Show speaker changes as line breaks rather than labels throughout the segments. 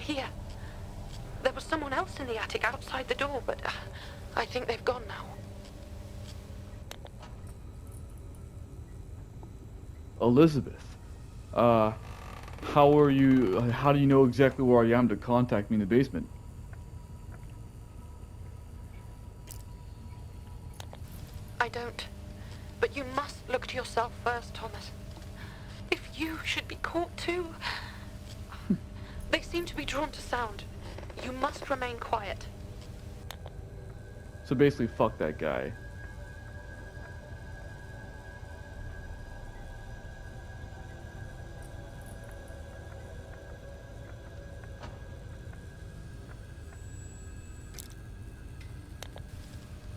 here. There was someone else in the attic outside the door, but I think they've gone now.
Elizabeth, how do you know exactly where I am to contact me in the basement?
I don't. But you must look to yourself first, Thomas. If you should be caught too... They seem to be drawn to sound. You must remain quiet.
So basically, fuck that guy.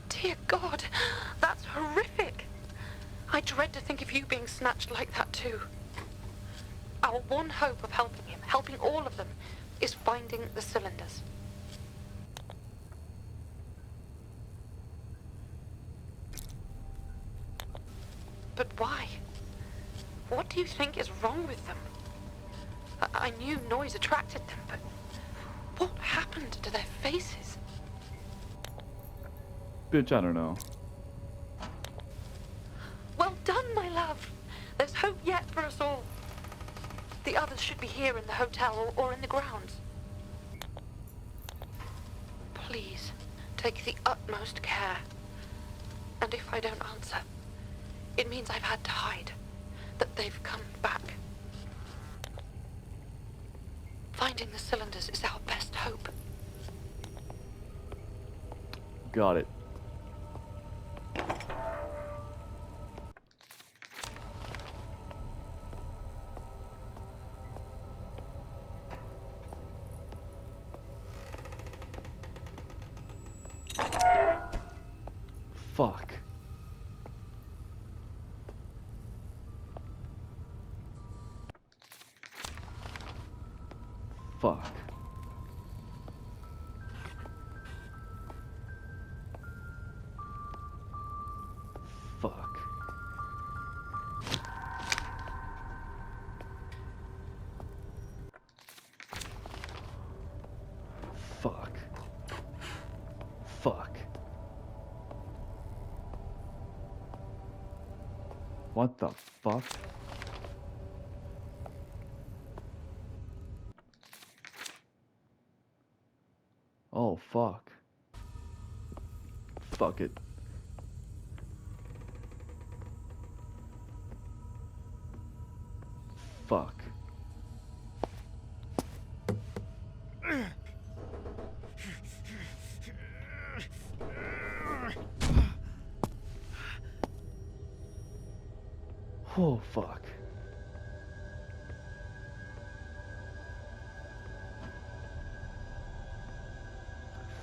Dear God, that's horrific. I dread to think of you being snatched like that too. Our one hope of helping him, helping all of them, is finding the cylinders. But why? What do you think is wrong with them? I knew noise attracted them, but what happened to their faces?
Bitch, I don't know.
Well done, my love. There's hope yet for us all. The others should be here in the hotel or in the grounds. Please, take the utmost care. And if I don't answer, it means I've had to hide, that they've come back. Finding the cylinders is our best hope.
Got it. Fuck. Fuck. Fuck. Fuck. Fuck. What the fuck? Oh, fuck. Fuck it. Fuck. Oh, fuck.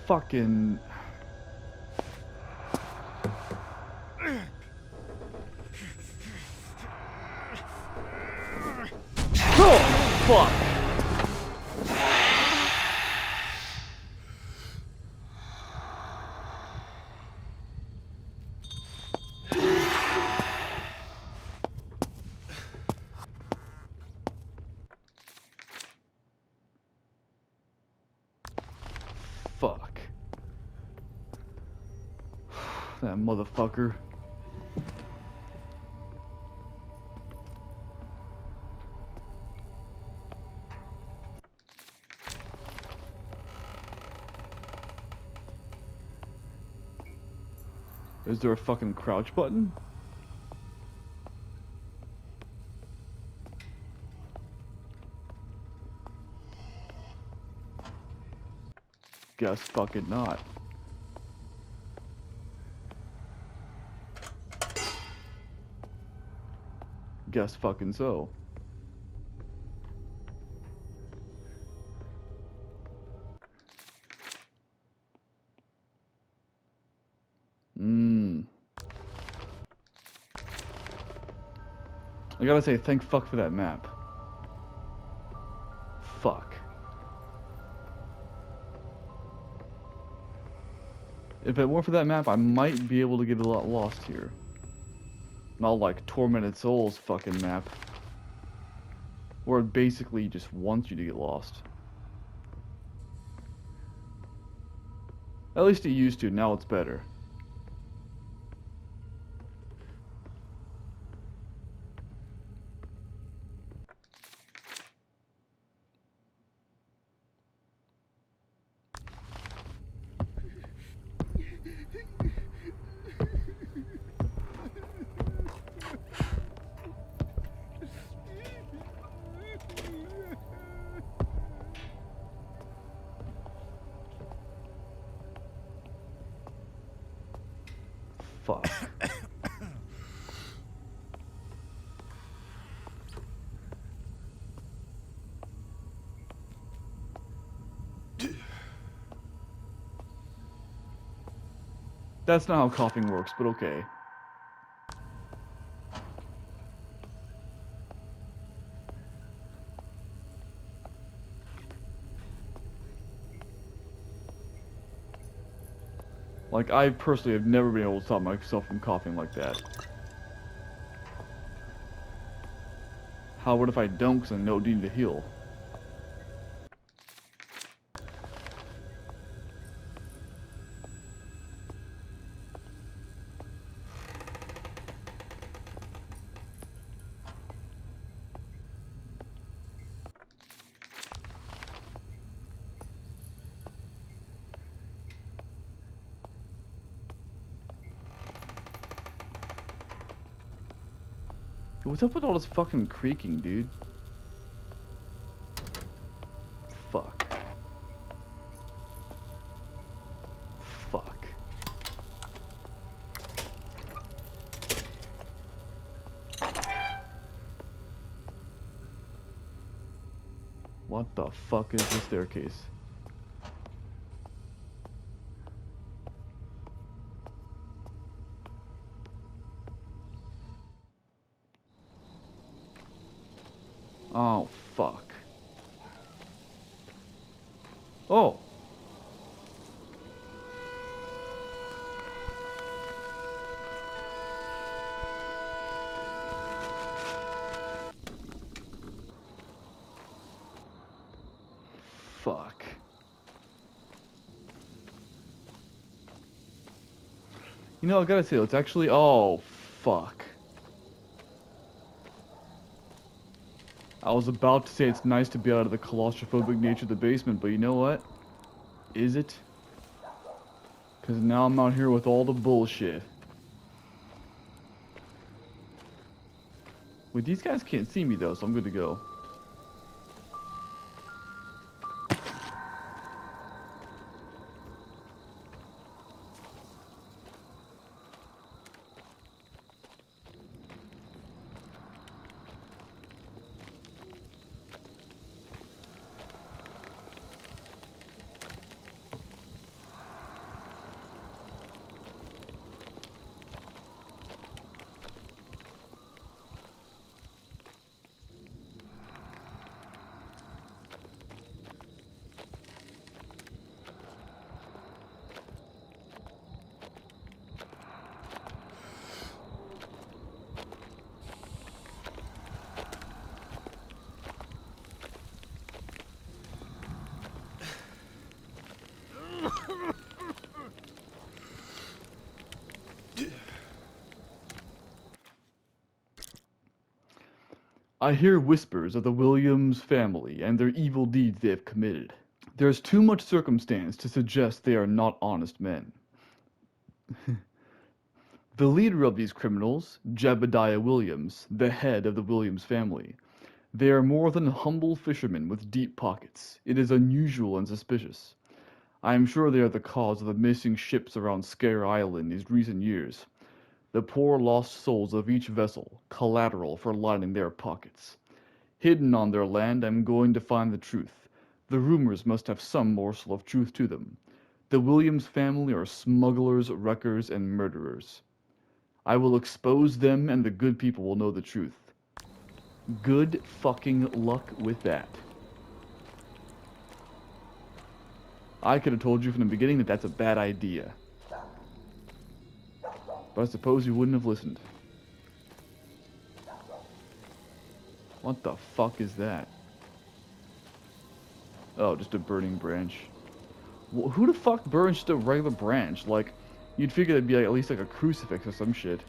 Fucking... Oh, fuck. Fuck. That motherfucker. Is there a fucking crouch button? Guess fucking not. Guess fucking so. I gotta say, thank fuck for that map. Fuck. If it weren't for that map, I might be able to get a lot lost here. Not like Tormented Souls fucking map. Where it basically just wants you to get lost. At least it used to, now it's better. Fuck. That's not how coughing works, but okay. Like, I personally have never been able to stop myself from coughing like that. How what if I don't, because I know I need to heal? What's up with all this fucking creaking, dude? Fuck. Fuck. What the fuck is this staircase? Oh, fuck. Oh! Fuck. You know, I gotta say, it's actually... Oh, fuck. I was about to say it's nice to be out of the claustrophobic nature of the basement, but you know what? Is it? Because now I'm out here with all the bullshit. Wait, these guys can't see me though, so I'm good to go. I hear whispers of the Williams family and their evil deeds they have committed. There's too much circumstance to suggest they are not honest men. The leader of these criminals, Jebediah Williams, the head of the Williams family. They are more than humble fishermen with deep pockets. It is unusual and suspicious. I am sure they are the cause of the missing ships around Scare Island these recent years. The poor lost souls of each vessel, collateral for lining their pockets. Hidden on their land, I'm going to find the truth. The rumors must have some morsel of truth to them. The Williams family are smugglers, wreckers, and murderers. I will expose them and the good people will know the truth. Good fucking luck with that. I could have told you from the beginning that that's a bad idea. But I suppose you wouldn't have listened. What the fuck is that? Oh, just a burning branch. Who the fuck burns just a regular branch? Like, you'd figure that'd be like, at least like a crucifix or some shit.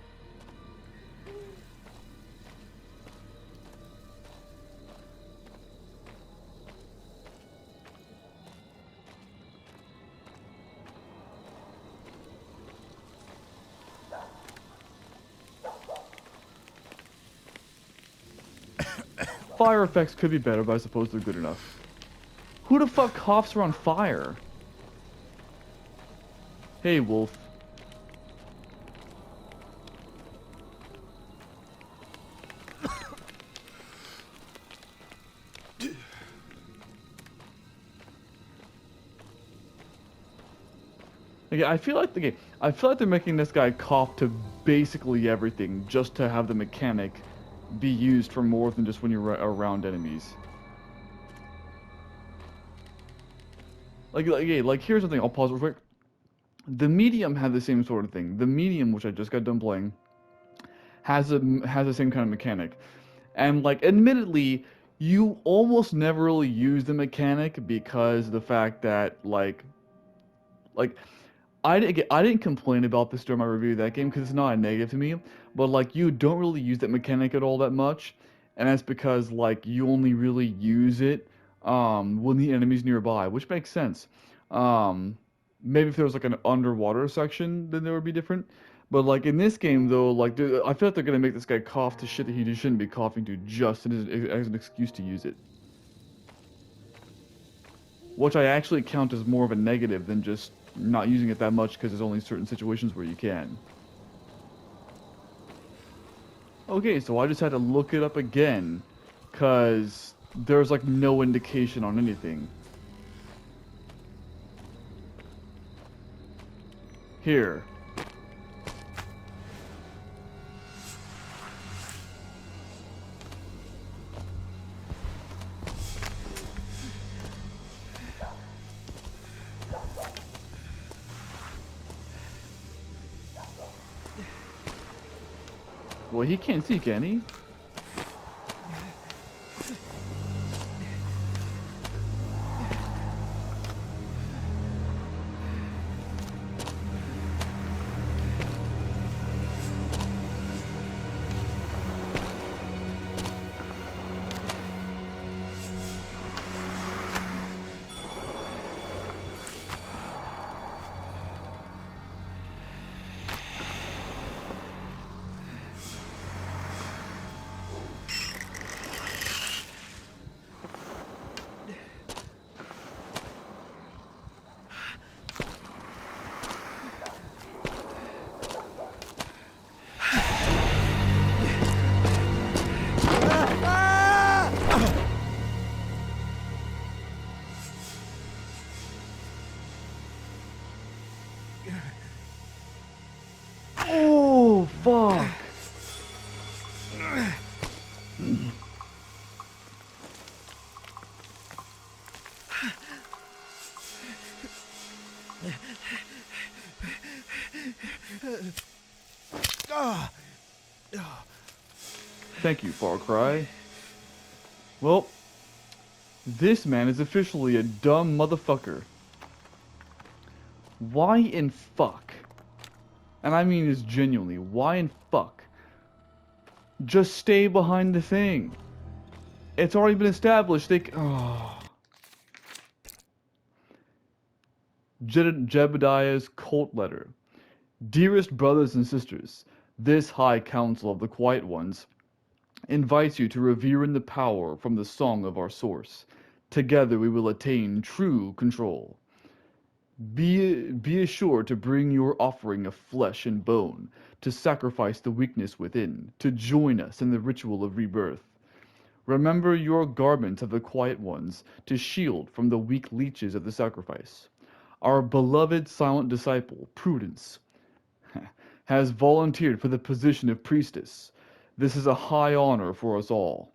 Fire effects could be better, but I suppose they're good enough. Who the fuck coughs around fire? Hey, wolf. Okay, I feel like they're making this guy cough to basically everything just to have the mechanic be used for more than just when you're around enemies. Like here's the thing. I'll pause real quick. The medium had the same sort of thing. The medium, which I just got done playing, has the same kind of mechanic, and like admittedly, you almost never really use the mechanic because the fact that like I didn't complain about this during my review of that game because it's not a negative to me, but like you don't really use that mechanic at all that much, and that's because like you only really use it when the enemy's nearby, which makes sense. Um, Maybe if there was like an underwater section, then there would be different. But like in this game though, like I feel like they're gonna make this guy cough to shit that he just shouldn't be coughing to just as an excuse to use it. Which I actually count as more of a negative than just not using it that much because there's only certain situations where you can. Okay, so I just had to look it up again because there's like no indication on anything. Here. Well, he can't see, can he? Oh, fuck. Thank you, Far Cry. Well, this man is officially a dumb motherfucker. Why in fuck? And I mean this genuinely. Why in fuck? Just stay behind the thing. It's already been established. Jebediah's cult letter. Dearest brothers and sisters, this high council of the Quiet Ones invites you to revere in the power from the song of our source. Together we will attain true control. Be assured to bring your offering of flesh and bone, to sacrifice the weakness within, to join us in the ritual of rebirth. Remember your garments of the Quiet Ones, to shield from the weak leeches of the sacrifice. Our beloved silent disciple, Prudence, has volunteered for the position of priestess. This is a high honor for us all.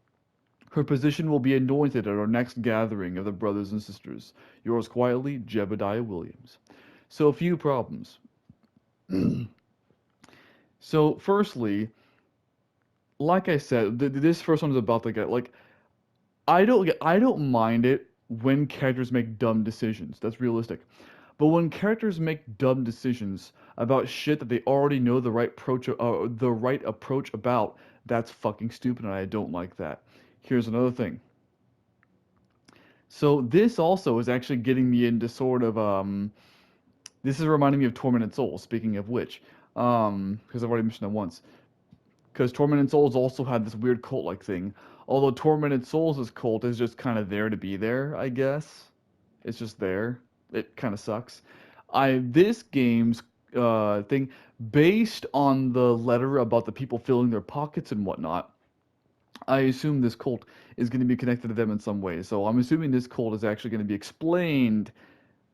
Her position will be anointed at our next gathering of the brothers and sisters. Yours quietly, Jebediah Williams. So, a few problems. So, firstly, like I said, this first one is about the guy. Like, I don't mind it when characters make dumb decisions. That's realistic. But when characters make dumb decisions about shit that they already know the right approach about, that's fucking stupid, and I don't like that. Here's another thing. So this also is actually getting me into sort of this is reminding me of Tormented Souls. Speaking of which, because I've already mentioned it once. Because Tormented Souls also had this weird cult-like thing. Although Tormented Souls' cult is just kind of there to be there, I guess. It's just there. It kind of sucks. This game's thing, based on the letter about the people filling their pockets and whatnot, I assume this cult is going to be connected to them in some way. So I'm assuming this cult is actually going to be explained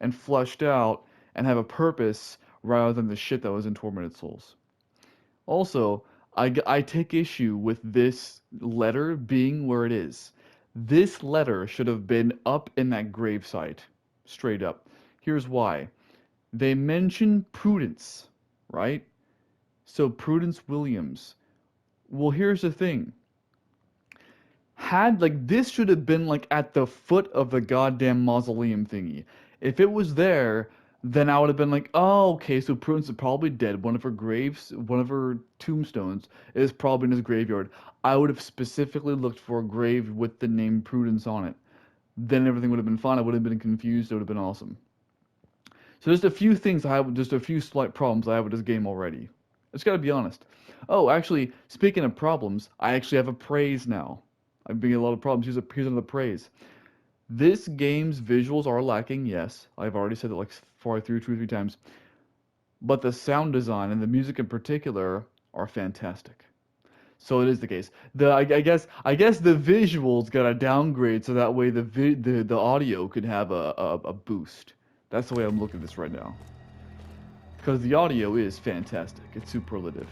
and fleshed out and have a purpose rather than the shit that was in Tormented Souls. Also, I take issue with this letter being where it is. This letter should have been up in that gravesite, straight up. Here's why. They mention Prudence, right? So Prudence Williams. Well, here's the thing. Had like this should have been like at the foot of the goddamn mausoleum thingy. If it was there, then I would have been like, oh, okay, so Prudence is probably dead. One of her tombstones is probably in his graveyard. I would have specifically looked for a grave with the name Prudence on it. Then everything would have been fine. I would have been confused. It would have been awesome. So just a few things I have, just a few slight problems I have with this game already. I just gotta be honest. Oh, actually, speaking of problems, I actually have a praise now. I've been getting a lot of problems. Here's another praise. This game's visuals are lacking, yes. I've already said it like two or three times. But the sound design and the music in particular are fantastic. So it is the case. I guess the visuals got a downgrade so that way the audio could have a boost. That's the way I'm looking at this right now. Because the audio is fantastic. It's superlative.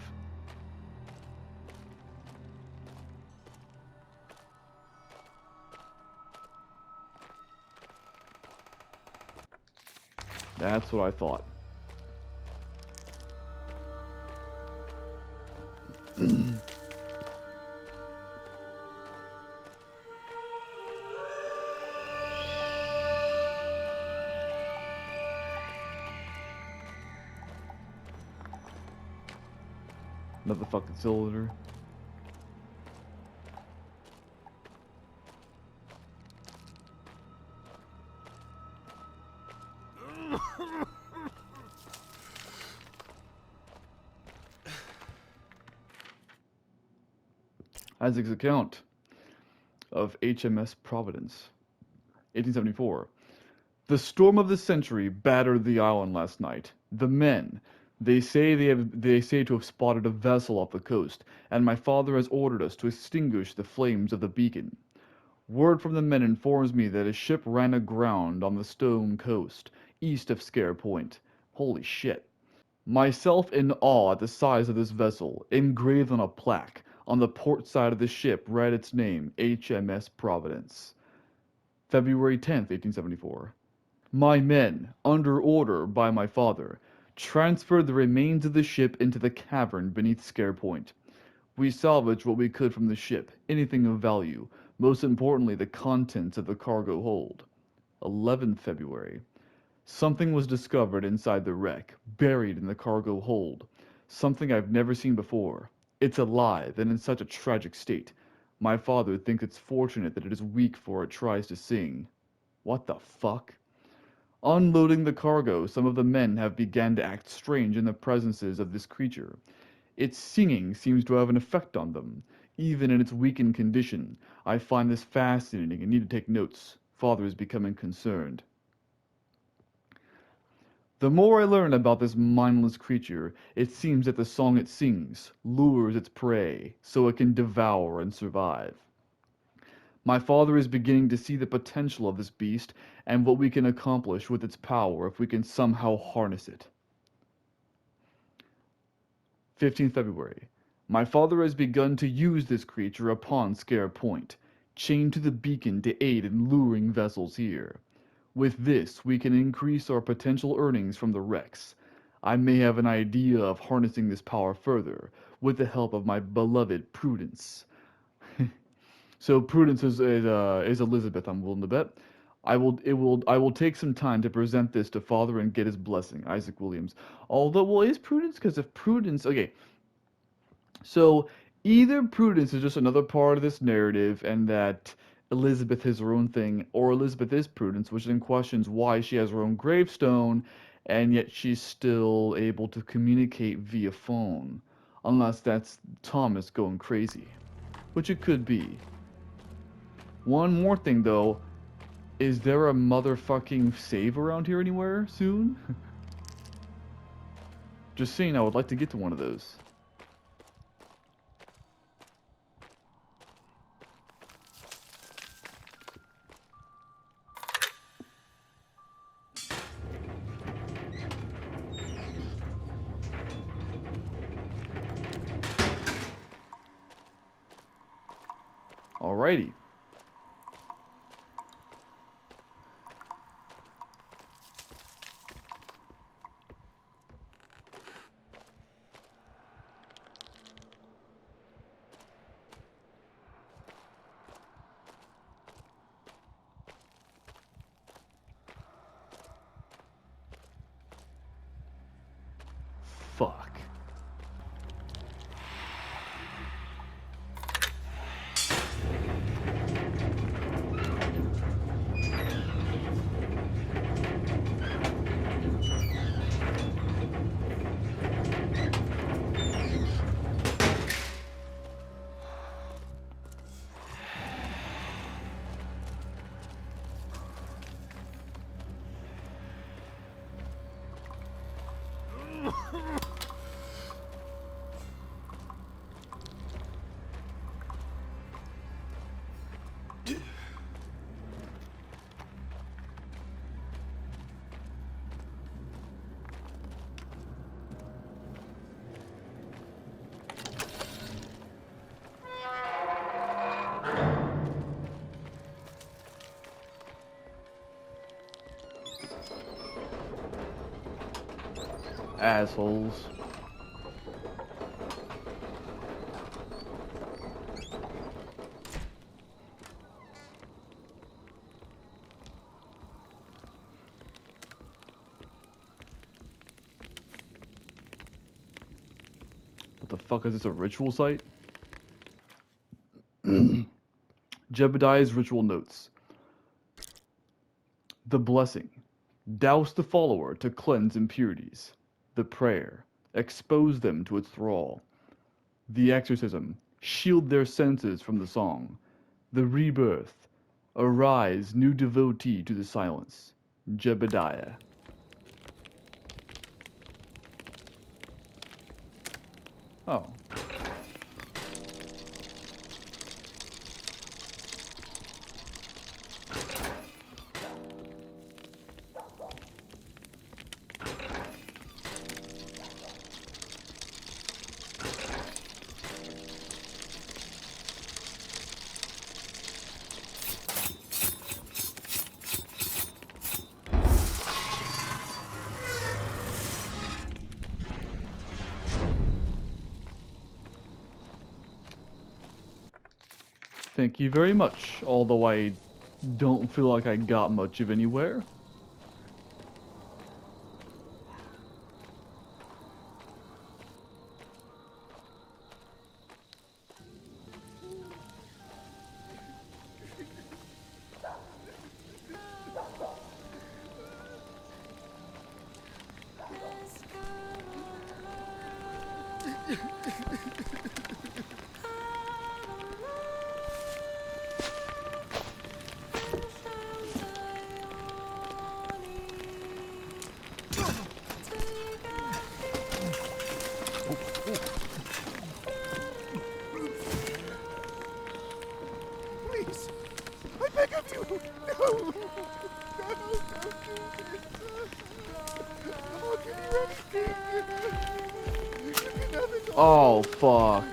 That's what I thought. Another fucking cylinder. Isaac's account of HMS Providence, 1874. The storm of the century battered the island last night. The men, they say to have spotted a vessel off the coast, and my father has ordered us to extinguish the flames of the beacon. Word from the men informs me that a ship ran aground on the stone coast, east of Scare Point. Holy shit. Myself in awe at the size of this vessel, engraved on a plaque. On the port side of the ship read its name, HMS Providence. February 10th, 1874. My men, under order by my father, transferred the remains of the ship into the cavern beneath Scare Point. We salvaged what we could from the ship, anything of value, most importantly the contents of the cargo hold. 11th February. Something was discovered inside the wreck, buried in the cargo hold. Something I've never seen before. It's alive and in such a tragic state. My father thinks it's fortunate that it is weak for it tries to sing. What the fuck? Unloading the cargo, some of the men have begun to act strange in the presences of this creature. Its singing seems to have an effect on them, even in its weakened condition. I find this fascinating and need to take notes. Father is becoming concerned. The more I learn about this mindless creature, it seems that the song it sings lures its prey so it can devour and survive. My father is beginning to see the potential of this beast and what we can accomplish with its power if we can somehow harness it. 15th February. My father has begun to use this creature upon Scare Point, chained to the beacon to aid in luring vessels here. With this, we can increase our potential earnings from the wrecks. I may have an idea of harnessing this power further, with the help of my beloved Prudence. So Prudence is Elizabeth, I'm willing to bet. I will take some time to present this to Father and get his blessing, Isaac Williams. Although, well, is Prudence? Because if Prudence, okay, so either Prudence is just another part of this narrative, and that Elizabeth is her own thing, or Elizabeth is Prudence, which then questions why she has her own gravestone, and yet she's still able to communicate via phone, unless that's Thomas going crazy, which it could be. One more thing though. Is there a motherfucking save around here anywhere soon? Just saying, I would like to get to one of those. Alrighty. Fuck. Assholes. What the fuck is this, a ritual site? Jebediah's ritual notes. The blessing. Douse the follower to cleanse impurities. The prayer. Expose them to its thrall. The exorcism. Shield their senses from the song. The rebirth. Arise, new devotee to the silence. Jebediah. Oh. Thank you very much, although I don't feel like I got much of anywhere.
Please, I beg of you, no, no, don't do this. How can you anything? You can nothing.
Oh, fuck.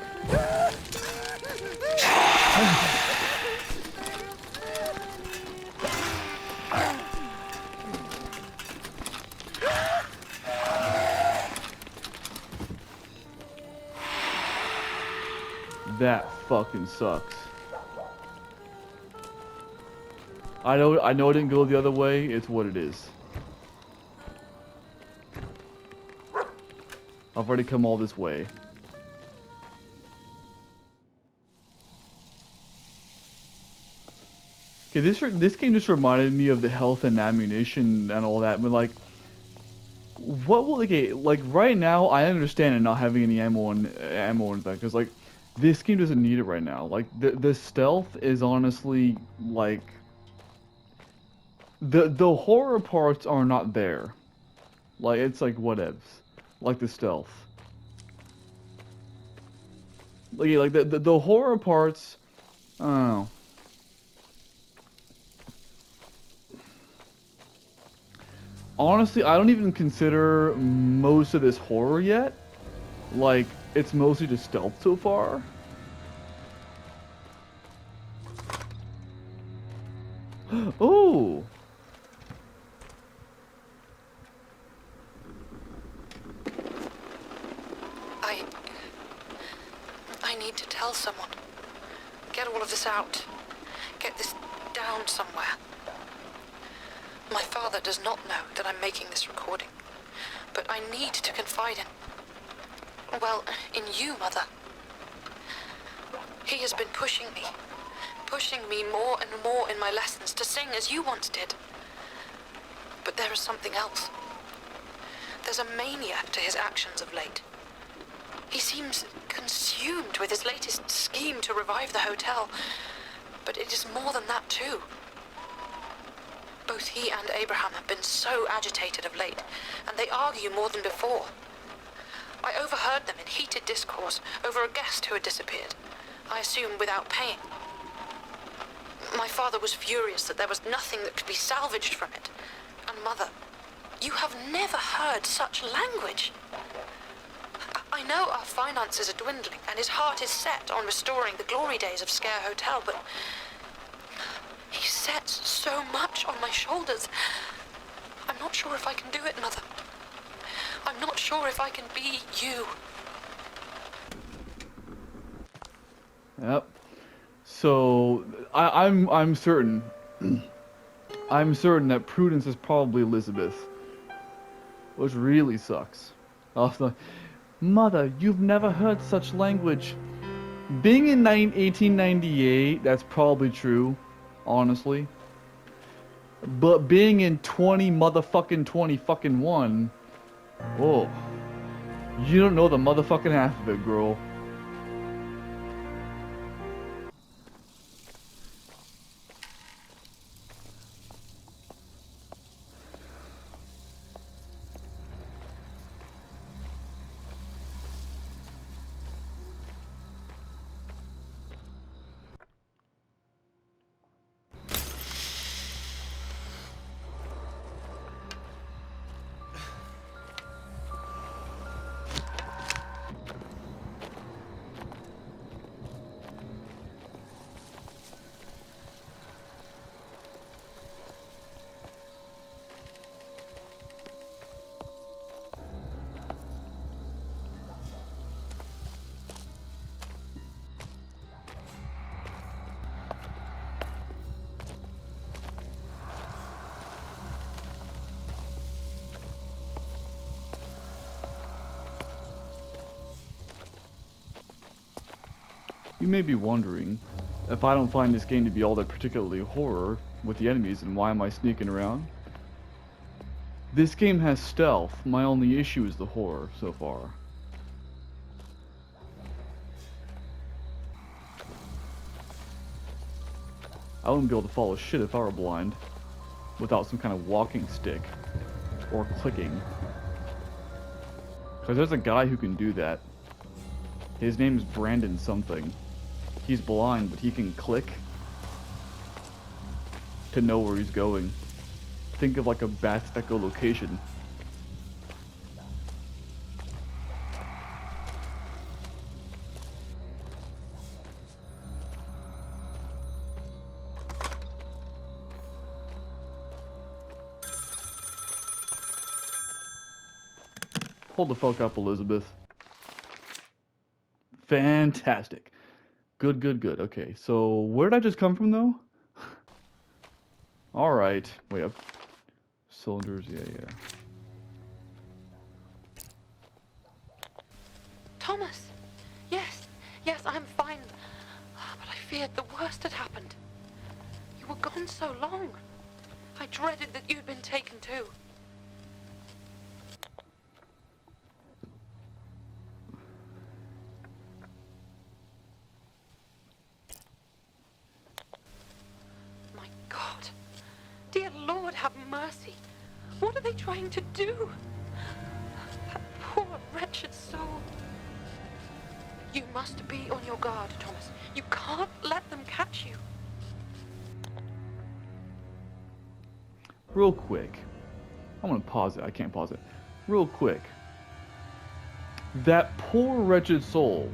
That fucking sucks. I know it didn't go the other way. It's what it is. I've already come all this way. Okay, this game just reminded me of the health and ammunition and all that. But like, what will like right now? I understand it not having any ammo and that because like this game doesn't need it right now. Like the stealth is honestly like the horror parts are not there. Like it's like whatevs, like the stealth. Like the horror parts. I don't know. Honestly, I don't even consider most of this horror yet. Like, it's mostly just stealth so far. Oh!
I need to tell someone. Get all of this out. Get this down somewhere. My father does not know that I'm making this recording, but I need to confide well, in you, Mother. He has been pushing me more and more in my lessons to sing as you once did. But there is something else. There's a mania to his actions of late. He seems consumed with his latest scheme to revive the hotel, but it is more than that too. Both he and Abraham have been so agitated of late, and they argue more than before. I overheard them in heated discourse over a guest who had disappeared, I assume without paying. My father was furious that there was nothing that could be salvaged from it. And Mother, you have never heard such language. I know our finances are dwindling, and his heart is set on restoring the glory days of Sker Hotel, but he sets so much on my shoulders. I'm not sure if I can do it, Mother. I'm not sure if I can be you.
Yep. So I'm certain. I'm certain that Prudence is probably Elizabeth, which really sucks. Also, Mother, you've never heard such language. Being in 1898, that's probably true, honestly. But being in 2021, oh, you don't know the motherfucking half of it, girl. You may be wondering, if I don't find this game to be all that particularly horror with the enemies, then why am I sneaking around? This game has stealth, my only issue is the horror so far. I wouldn't be able to follow shit if I were blind, without some kind of walking stick, or clicking. Cause there's a guy who can do that. His name is Brandon something. He's blind, but he can click to know where he's going. Think of like a bat's echolocation. Hold the fuck up, Elizabeth. Fantastic. Good, good, good. Okay, so where did I just come from, though? Alright. Wait up. Cylinders, yeah.
Thomas! Yes, I'm fine. But I feared the worst had happened. You were gone so long. I dreaded that you'd been taken too. My God. Dear Lord, have mercy. What are they trying to do? That poor, wretched soul. You must be on your guard, Thomas. You can't let them catch you.
Real quick. I'm gonna pause it. I can't pause it. Real quick. That poor wretched soul.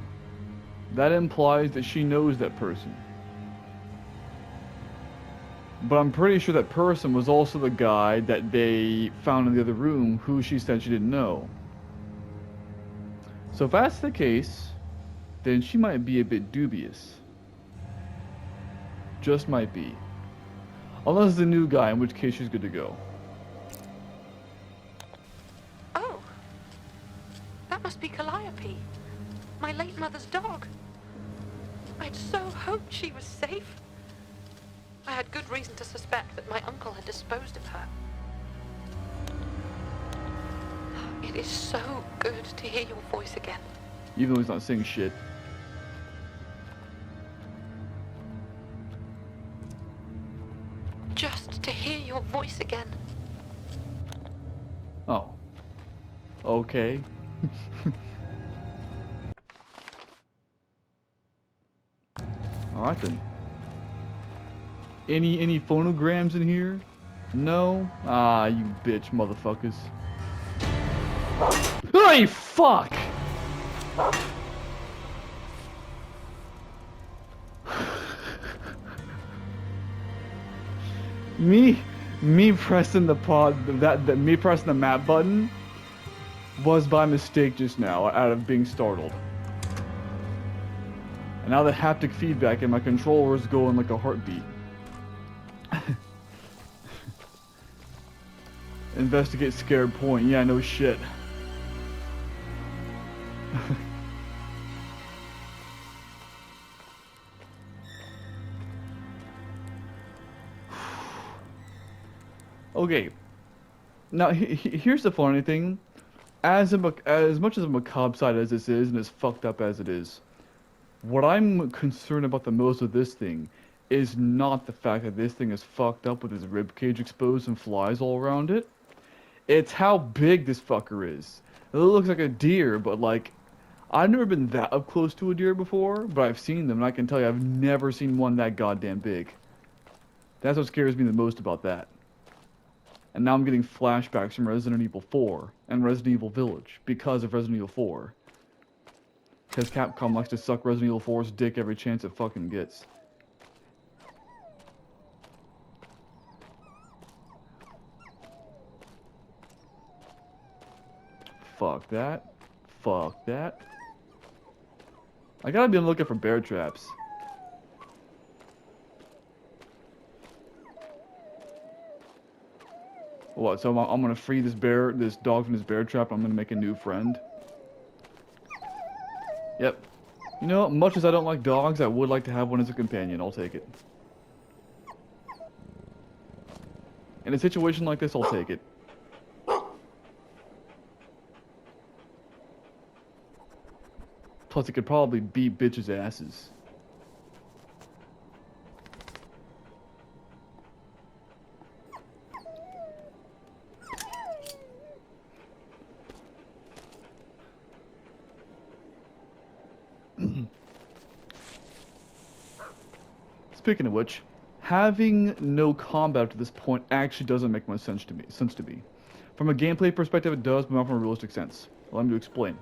That implies that she knows that person. But I'm pretty sure that person was also the guy that they found in the other room who she said she didn't know. So if that's the case, then she might be a bit dubious. Just might be. Unless it's a new guy, in which case she's good to go.
Oh. That must be Calliope. My late mother's dog. I'd so hoped she was safe. I had good reason to suspect that my uncle had disposed of her. It is so good to hear your voice again.
Even though he's not saying shit.
Just to hear your voice again.
Oh. Okay. Alright then. Any phonograms in here? No? Ah, you bitch motherfuckers. Hey, fuck! Me pressing the me pressing the map button was by mistake just now, out of being startled. And now the haptic feedback in my controller is going like a heartbeat. Investigate scared point. Yeah, no shit. Okay. Now, here's the funny thing. As much as a macabre side as this is, and as fucked up as it is, what I'm concerned about the most with this thing is not the fact that this thing is fucked up with its ribcage exposed and flies all around it. It's how big this fucker is. It looks like a deer, but like, I've never been that up close to a deer before, but I've seen them, and I can tell you I've never seen one that goddamn big. That's what scares me the most about that. And now I'm getting flashbacks from Resident Evil 4 and Resident Evil Village because of Resident Evil 4. Because Capcom likes to suck Resident Evil 4's dick every chance it fucking gets. Fuck that. Fuck that. I gotta be looking for bear traps. What, so I'm gonna free this dog from this bear trap, I'm gonna make a new friend? Yep. You know, much as I don't like dogs, I would like to have one as a companion. I'll take it. In a situation like this, I'll take it. Plus, it could probably beat bitches' asses. Speaking of which, having no combat up to this point actually doesn't make much sense to me. From a gameplay perspective, it does, but not from a realistic sense. Allow me to explain.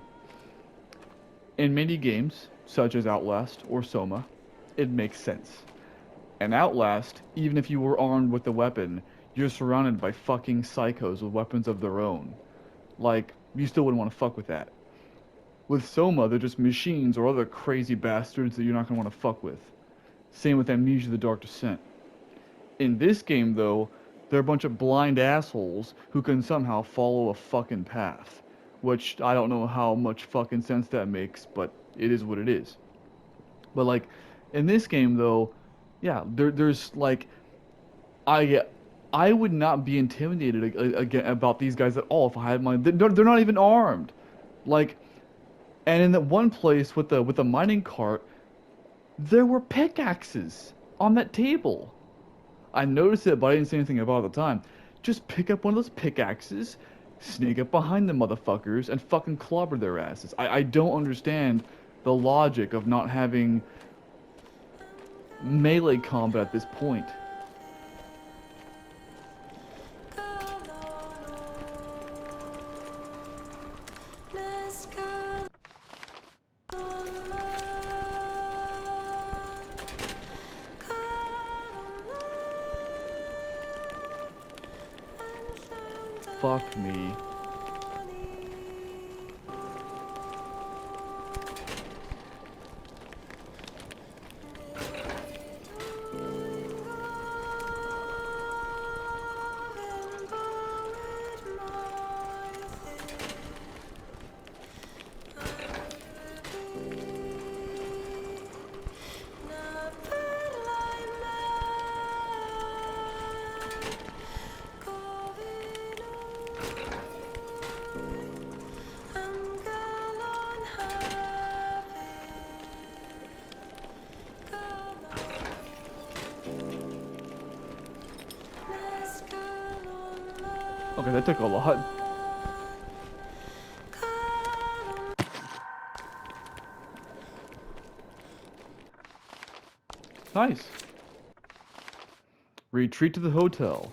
In many games, such as Outlast or Soma, it makes sense. In Outlast, even if you were armed with a weapon, you're surrounded by fucking psychos with weapons of their own. Like, you still wouldn't want to fuck with that. With Soma, they're just machines or other crazy bastards that you're not going to want to fuck with. Same with Amnesia: The Dark Descent. In this game, though, they're a bunch of blind assholes who can somehow follow a fucking path. Which I don't know how much fucking sense that makes, but it is what it is. But like, in this game though, yeah, there's like, I I would not be intimidated again about these guys at all if I had my. They're not even armed, like, and in that one place with the mining cart, there were pickaxes on that table. I noticed it, but I didn't say anything about it at the time. Just pick up one of those pickaxes, sneak up behind the motherfuckers, and fucking clobber their asses. I don't understand the logic of not having melee combat at this point. Fuck me. Okay, that took a lot. Nice. Retreat to the hotel.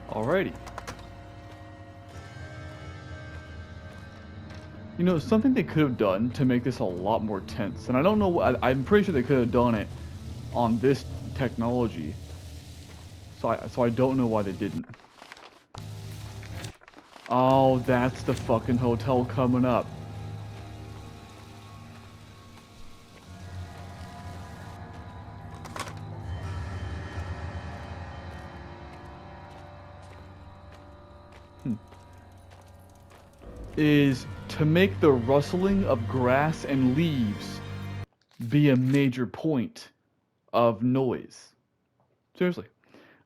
Alrighty. You know, something they could have done to make this a lot more tense, and I don't know, I'm pretty sure they could have done it on this technology, so I don't know why they didn't. Oh, that's the fucking hotel coming up. Is to make the rustling of grass and leaves be a major point of noise. Seriously.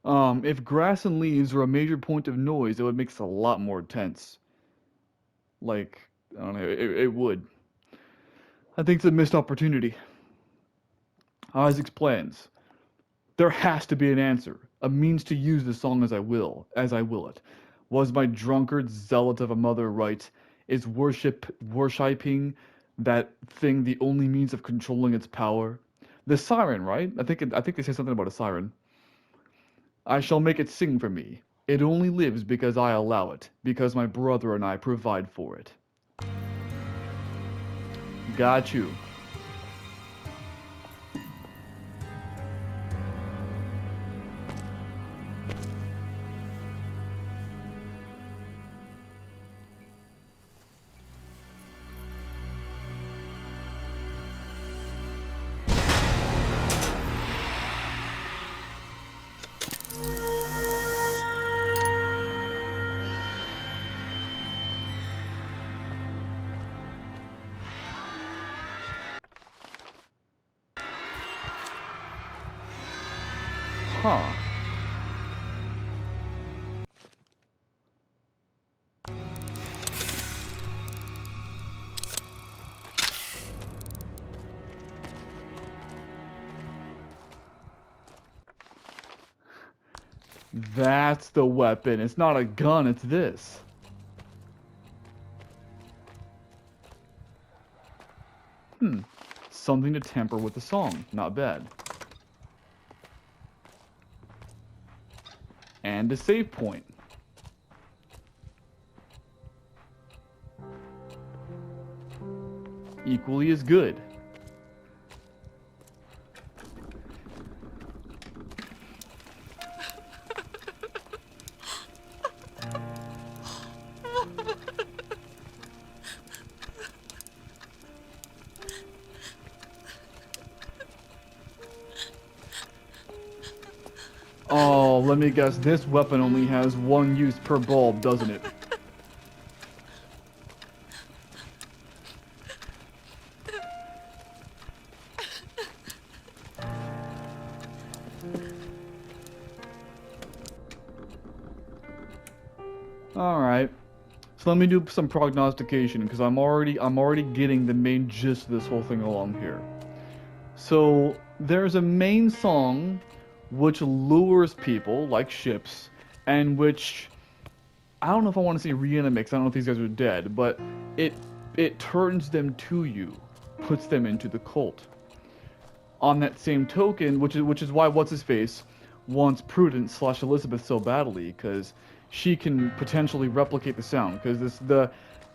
If grass and leaves were a major point of noise, it would make it a lot more tense. Like, I don't know, it would. I think it's a missed opportunity. Isaac plans. There has to be an answer, a means to use the song as I will it. Was my drunkard zealot of a mother right? Is worshipping that thing the only means of controlling its power? The siren, right? I think they say something about a siren. I shall make it sing for me. It only lives because I allow it, because my brother and I provide for it. Got you. Huh. That's the weapon. It's not a gun, it's this. Something to tamper with the song. Not bad. And a save point. Equally as good. Oh, let me guess, this weapon only has one use per bulb, doesn't it? Alright. So let me do some prognostication, because I'm already getting the main gist of this whole thing along here. So there's a main song which lures people, like ships, and which I don't know if I want to say reanimates, I don't know if these guys are dead, but it turns them to you, puts them into the cult. On that same token, which is why what's his face wants Prudence / Elizabeth so badly, because she can potentially replicate the sound. Because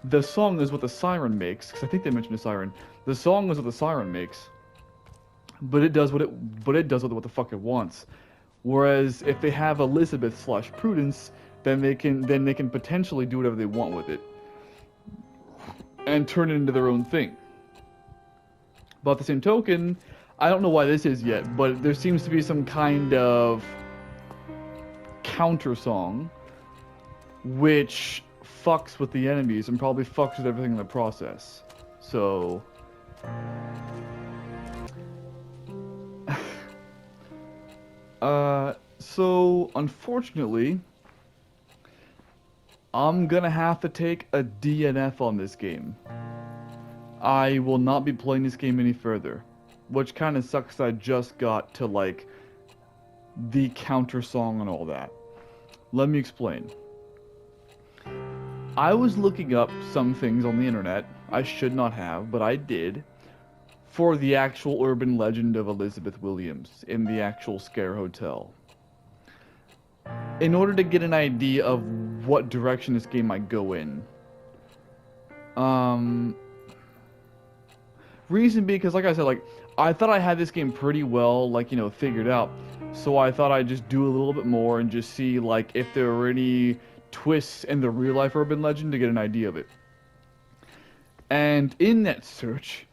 the song is what the siren makes. Because I think they mentioned a siren. The song is what the siren makes, but it does what the fuck it wants. Whereas if they have Elizabeth / Prudence, then they can potentially do whatever they want with it and turn it into their own thing. But at the same token, I don't know why this is yet, but there seems to be some kind of counter song which fucks with the enemies and probably fucks with everything in the process. So so unfortunately, I'm gonna have to take a DNF on this game. I will not be playing this game any further. Which kind of sucks. I just got to, like, the counter song and all that. Let me explain. I was looking up some things on the internet. I should not have, but I did. For the actual urban legend of Elizabeth Williams in the actual Scare Hotel. In order to get an idea of what direction this game might go in. Reason being, because like I said, like, I thought I had this game pretty well, like, you know, figured out. So I thought I'd just do a little bit more and just see, like, if there were any twists in the real-life urban legend to get an idea of it. And in that search,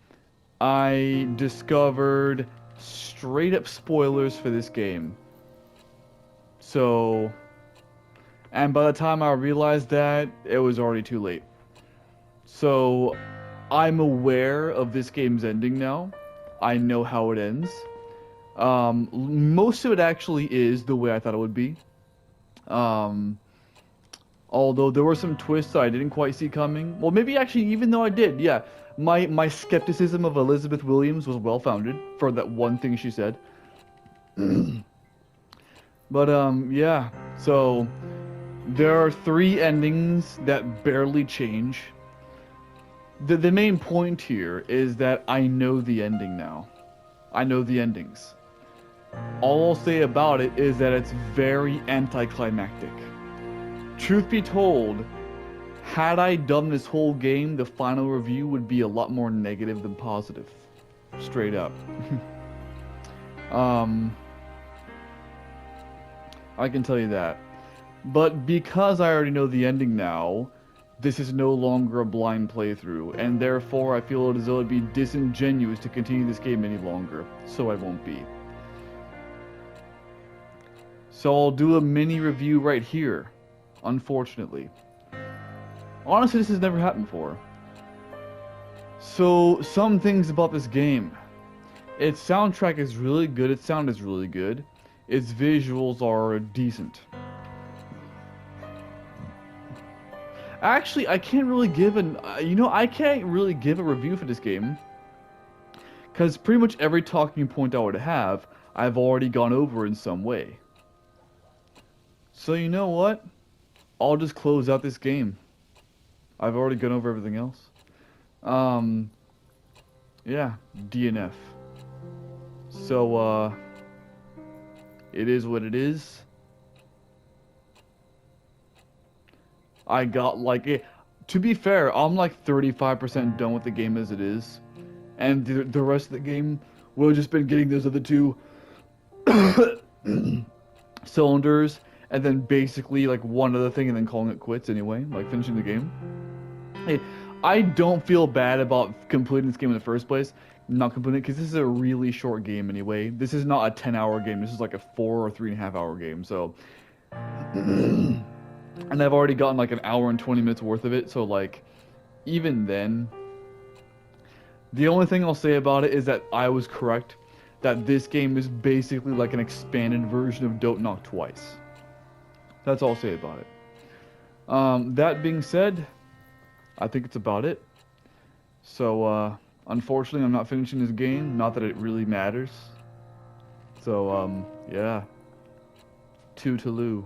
I discovered straight-up spoilers for this game. So, and by the time I realized that, it was already too late. So, I'm aware of this game's ending now. I know how it ends. Most of it actually is the way I thought it would be. Although there were some twists I didn't quite see coming. Well, maybe actually, even though I did, yeah. My skepticism of Elizabeth Williams was well-founded for that one thing she said. But, yeah. So, there are 3 endings that barely change. The main point here is that I know the ending now. I know the endings. All I'll say about it is that it's very anticlimactic. Truth be told, had I done this whole game, the final review would be a lot more negative than positive. Straight up. I can tell you that. But because I already know the ending now, this is no longer a blind playthrough, and therefore I feel as though it'd be disingenuous to continue this game any longer, so I won't be. So I'll do a mini review right here, unfortunately. Honestly, this has never happened before. So, some things about this game. Its soundtrack is really good, its sound is really good, its visuals are decent. Actually, I can't really give I can't really give a review for this game. Because pretty much every talking point I would have, I've already gone over in some way. So you know what? I'll just close out this game. I've already gone over everything else. Yeah, DNF. So, it is what it is. I got like it. To be fair, I'm like 35% done with the game as it is, and the rest of the game will just been getting those other 2 cylinders, and then basically like one other thing, and then calling it quits anyway, like finishing the game. Hey, I don't feel bad about completing this game in the first place, not completing it because this is a really short game anyway. This is not a 10-hour game. This is like a 4 or 3.5-hour game. So, and I've already gotten like an hour and 20 minutes worth of it. So like, even then, the only thing I'll say about it is that I was correct. That this game is basically like an expanded version of Don't Knock Twice. That's all I'll say about it. That being said, I think it's about it. So, unfortunately, I'm not finishing this game. Not that it really matters. So, yeah. Toodaloo.